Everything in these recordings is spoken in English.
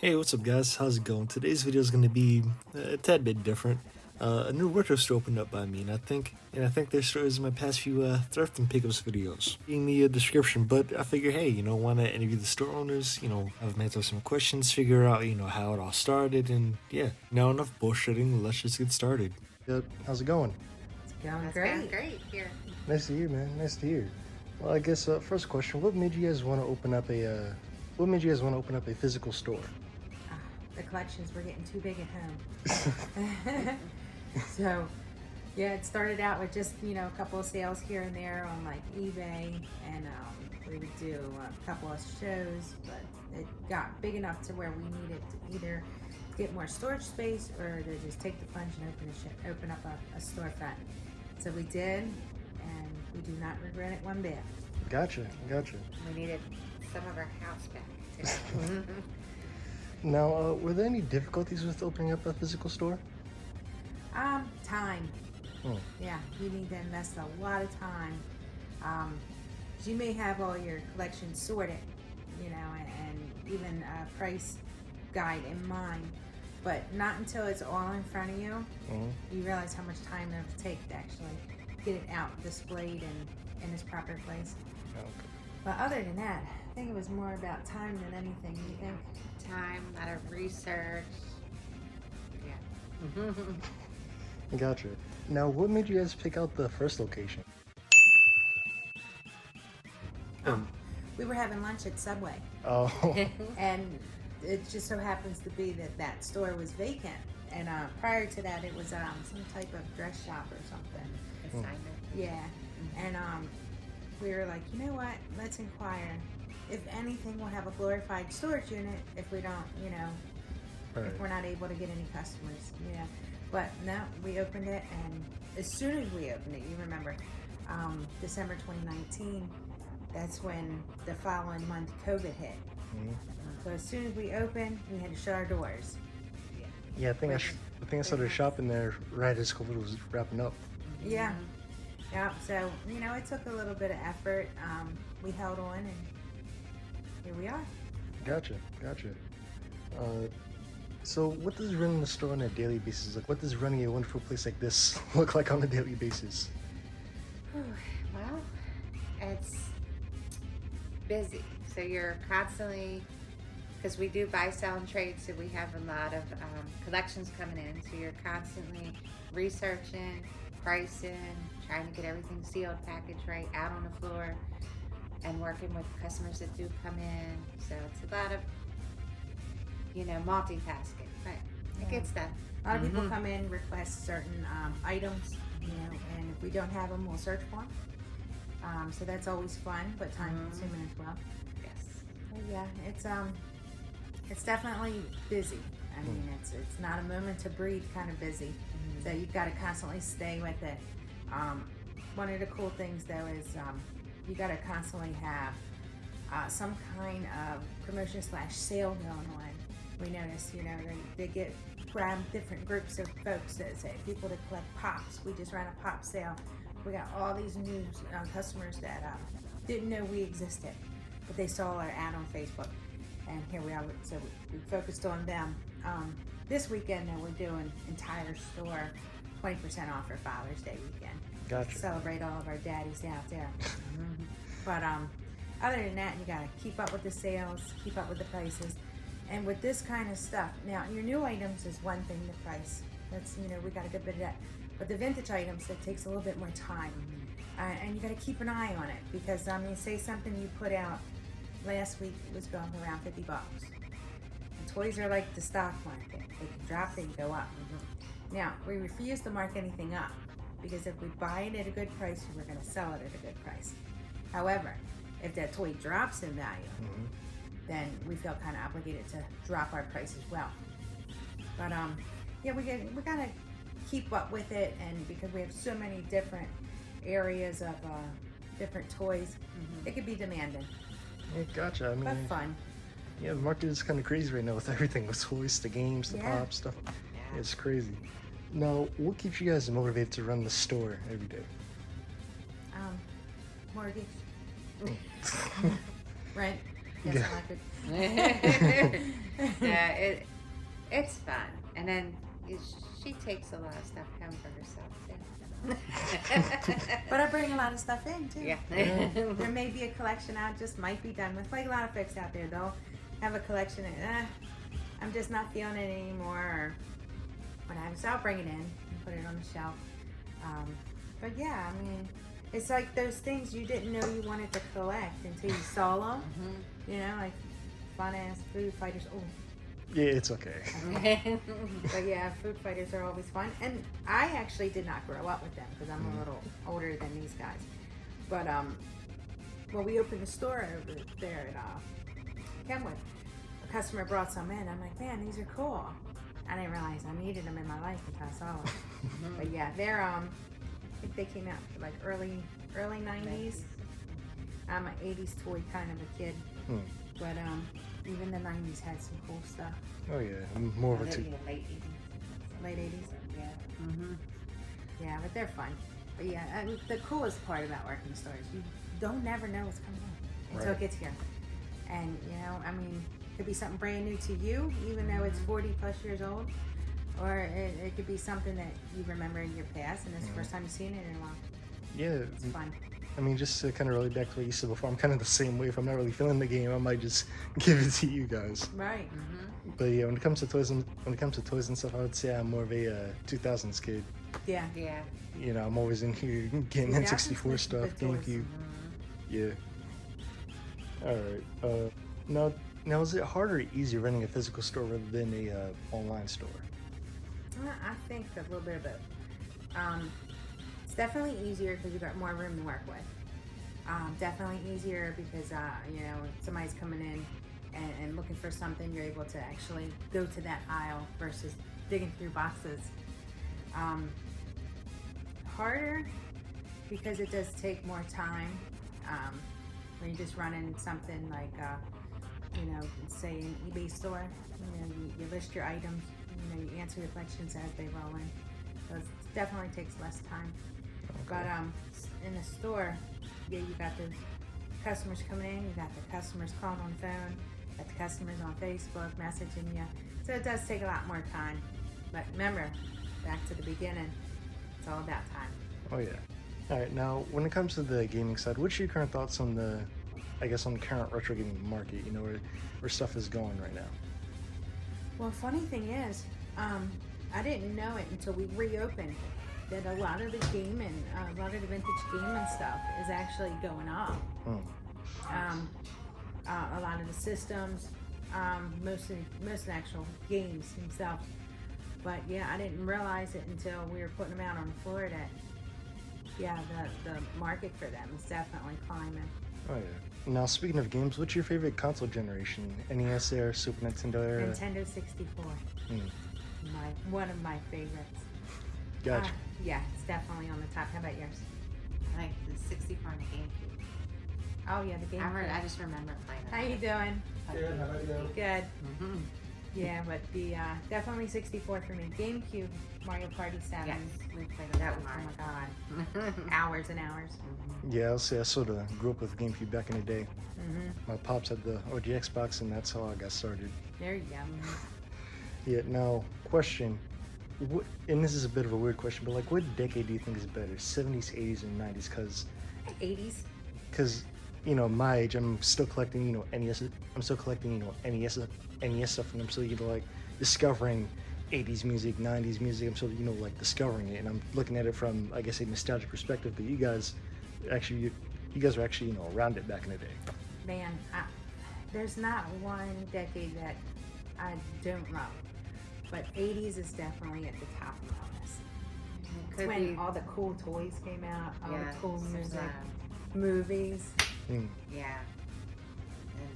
Hey, what's up, guys? How's it going? Today's video is going to be a tad bit different. A new retro store opened up by me, and I think their store is in my past few thrift and pickups videos in the description. But I figure, hey, why not interview the store owners? Have them answer some questions, figure out, how it all started, and yeah. Now enough bullshitting. Let's just get started. Yep. How's it going? It's going That's great. going great here. Nice to hear, man. Nice to hear. Well, I guess first question: What made you guys want to open up a physical store? The collections were getting too big at home. So, yeah, it started out with just, a couple of sales here and there on like eBay, and we would do a couple of shows, but it got big enough to where we needed to either get more storage space or to just take the plunge and open up a storefront. So we did, and we do not regret it one bit. Gotcha. We needed some of our house back too. Now, were there any difficulties with opening up a physical store? Time. Yeah, you need to invest a lot of time. You may have all your collections sorted, and even a price guide in mind, but not until it's all in front of you, you realize how much time it would take to actually get it out, displayed, and in its proper place. Okay. But other than that, I think it was more about time than anything. You think? Time, a lot of research. Yeah. Gotcha. Now, what made you guys pick out the first location? We were having lunch at Subway. Oh. And it just so happens to be that store was vacant. And prior to that, it was some type of dress shop or something. Assignment. Yeah. And we were like, you know what? Let's inquire. If anything, we'll have a glorified storage unit if we don't, Right. if we're not able to get any customers. Yeah. But no, we opened it, and as soon as we opened it, you remember, December 2019, that's when the following month COVID hit. So as soon as we opened, we had to shut our doors. Yeah, I think I started shopping there right as COVID was wrapping up. Yeah. Yeah. So, it took a little bit of effort. We held on, and here we are. Gotcha. So what does running the store on a daily basis like? What does running a wonderful place like this look like on a daily basis? Well, it's busy. So you're constantly, because we do buy, sell, and trade, so we have a lot of collections coming in. So you're constantly researching, pricing, trying to get everything sealed, packaged right, out on the floor, and working with customers that do come in. So it's a lot of, multitasking, but it gets done. A lot of people come in, request certain items, and if we don't have them, we'll search for them. So that's always fun, but time consuming as well. Yes. So yeah, it's definitely busy. I mean, it's not a moment to breathe kind of busy. So you've got to constantly stay with it. One of the cool things though is you got to constantly have some kind of promotion / sale going on. We notice, they grab different groups of folks that say people that collect pops. We just ran a pop sale. We got all these new customers that didn't know we existed, but they saw our ad on Facebook, and here we are. So we focused on them. This weekend, though, we're doing entire store 20% off for Father's Day weekend. Gotcha. Celebrate all of our daddies out there. But other than that, you gotta keep up with the sales, keep up with the prices. And with this kind of stuff, now your new items is one thing, the price. That's, we got a good bit of that. But the vintage items, that takes a little bit more time. And you gotta keep an eye on it, because say something you put out last week was going for around $50. And toys are like the stock market. They can drop, they can go up. Now, we refuse to mark anything up, because if we buy it at a good price, we're gonna sell it at a good price. However, if that toy drops in value, then we feel kind of obligated to drop our price as well. But we gotta keep up with it, and because we have so many different areas of different toys, it could be demanding. Yeah, gotcha. I mean, but fun. Yeah, the market is kind of crazy right now with everything, with toys, the games, the pop stuff. Yeah, it's crazy. Now, what keeps you guys motivated to run the store every day? Mortgage. Rent. Yeah. Yes, I like it. Yeah, it's fun, and then she takes a lot of stuff home for herself too. But I bring a lot of stuff in too. Yeah. There may be a collection I just might be done with. Like a lot of folks out there, they'll have a collection and I'm just not feeling it anymore, or whatever. So I'll bring it in and put it on the shelf. But yeah, I mean, it's like those things you didn't know you wanted to collect until you saw them. You know, like fun ass food fighters. Oh. Yeah, it's okay. But yeah, food fighters are always fun. And I actually did not grow up with them because I'm a little older than these guys. But when we opened the store over there at Kenwood, a customer brought some in. I'm like, man, these are cool. I didn't realize I needed them in my life until I saw them. But yeah, they're I think they came out like early 90s. I'm an 80s toy kind of a kid. But even the 90s had some cool stuff. Oh yeah, I'm more of a two. Late 80s. Late 80s? Yeah. Yeah, but they're fun. But yeah, I mean, the coolest part about working in stores, you don't never know what's coming up until it gets here. And, you know, I mean, it could be something brand new to you, even though it's 40 plus years old. Or it could be something that you remember in your past and it's the first time you've seen it in a while. Yeah, It's fun. I mean, just to kind of relate back to what you said before, I'm kind of the same way. If I'm not really feeling the game, I might just give it to you guys. Right. But yeah, when it comes to toys and stuff, I would say I'm more of a 2000s kid. Yeah. Yeah. You know, I'm always in here getting Yeah, N64 stuff, good toys. GameCube. Yeah. All right. Now, is it harder or easier running a physical store rather than a online store? I think a little bit of both. It's definitely easier because you got more room to work with. Definitely easier because you know, if somebody's coming in and looking for something, you're able to actually go to that aisle versus digging through boxes. Harder because it does take more time. When you're just running something like you know, say an eBay store, you know, you list your items, you know, you answer the questions as they roll in. So it definitely takes less time. But in the store, yeah, you got those customers coming in, you got the customers calling on the phone, you got the customers on Facebook messaging you. So it does take a lot more time. But remember, back to the beginning, it's all about time. Oh yeah. All right. Now, when it comes to the gaming side, what's your current thoughts on the current retro gaming market? You know, where stuff is going right now. Well, funny thing is, I didn't know it until we reopened that a lot of the gaming, a lot of the vintage gaming stuff is actually going up. A lot of the systems, most of the actual games themselves. But yeah, I didn't realize it until we were putting them out on the floor that, yeah, the market for them is definitely climbing. Oh yeah. Now, speaking of games, what's your favorite console generation? NES era, Super Nintendo era? Nintendo 64. One of my favorites. Gotcha. Yeah, it's definitely on the top. How about yours? I like the 64 and the GameCube. Oh yeah, the GameCube. I just remember playing it. How you doing? Good. How about you? Good. Yeah, but the definitely 64 for me. GameCube, Mario Party 7. Yes, we played that one. Oh my God, hours and hours. Yeah, I'll say I sort of grew up with GameCube back in the day. My pops had the OG Xbox, and that's how I got started. There you go. Yeah. Now, question. And this is a bit of a weird question, but like, what decade do you think is better, 70s, 80s, and 90s? 'Cause you know, my age, I'm still collecting, you know, NES. I'm still collecting, you know, NES stuff, and I'm still, you know, like discovering 80s music, 90s music. I'm still, you know, like discovering it, and I'm looking at it from, I guess, a nostalgic perspective. But you guys were actually, you know, around it back in the day. Man, there's not one decade that I don't love, but 80s is definitely at the top of my list. It's when all the cool toys came out, all the cool music, movies. Yeah. And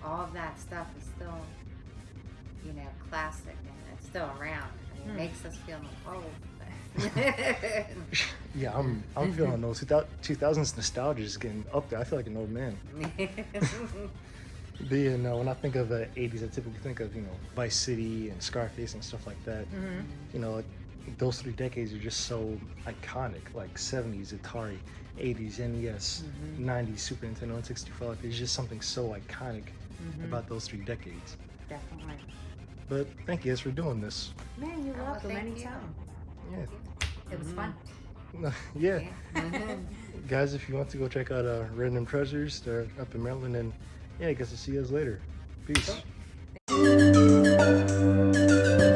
all of that stuff is still, you know, classic and it's still around. I mean, it makes us feel old. Yeah, I'm feeling those 2000s nostalgia is getting up there. I feel like an old man. But you know, when I think of the 80s, I typically think of, you know, Vice City and Scarface and stuff like that. You know, like those 3 decades are just so iconic. Like 70s Atari, 80s NES, 90s Super Nintendo, and 64. Like, there's just something so iconic about those 3 decades. definitely. But thank you guys for doing this. Man, you're Oh, well, welcome thank you. anytime. Yeah. It was fun. Yeah. Yeah. Guys, if you want to go check out Random Treasures, they're up in Maryland. And yeah, I guess I'll see you guys later. Peace. Cool.